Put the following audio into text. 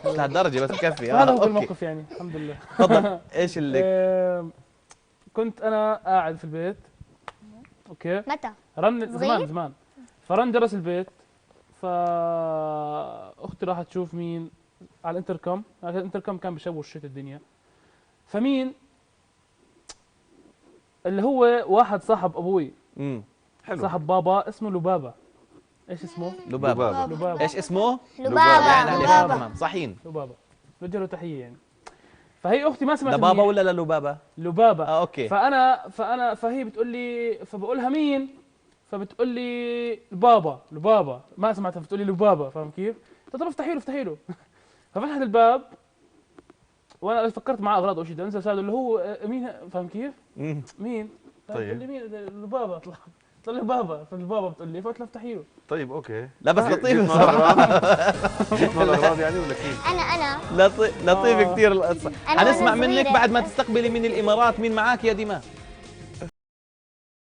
مش لهالدرجه بس بكفي. هذا هو أوكي. الموقف يعني الحمد لله. تفضل. ايش اللي كنت انا قاعد في البيت، اوكي، متى؟ رن صغير؟ زمان، فرن جرس البيت، فاختي راحت تشوف مين على الانتركم. الانتركم كان بشوش شت الدنيا، فمين اللي هو واحد صاحب ابوي، حلو. صاحب بابا، اسمه لبابه. ايش اسمه؟ لبابه. لبابه. ايش اسمه؟ لبابة. يعني لبابة. تمام صحيين. لبابه، بوجه له تحيه يعني. فهي اختي ما سمعت لبابا منيح. ولا للبابه؟ لبابه. اوكي. فهي بتقول لي، فبقول لها مين؟ فبتقول لي لبابا. لبابا ما سمعتها، بتقول لي لبابا، فاهم كيف؟ قلت طب افتحي له افتحي له. ففتحت الباب وانا فكرت معاه اغراض او شيء، انزل اساعده اللي هو مين، فاهم كيف؟ مين؟ طيب. بتقول لي مين؟ لبابا. طلع لي بابا، فالبابا بتقول لي، فقلت لها افتحي له. طيب اوكي. لا بس جيت لطيف مع بصراحه. الأغراض؟ جيت مع الاغراض يعني ولا كيف؟ انا لطيف كثير القصه. أنا حنسمع وأنا منك صغيرة. بعد ما تستقبلي من الامارات. مين معك يا ديما؟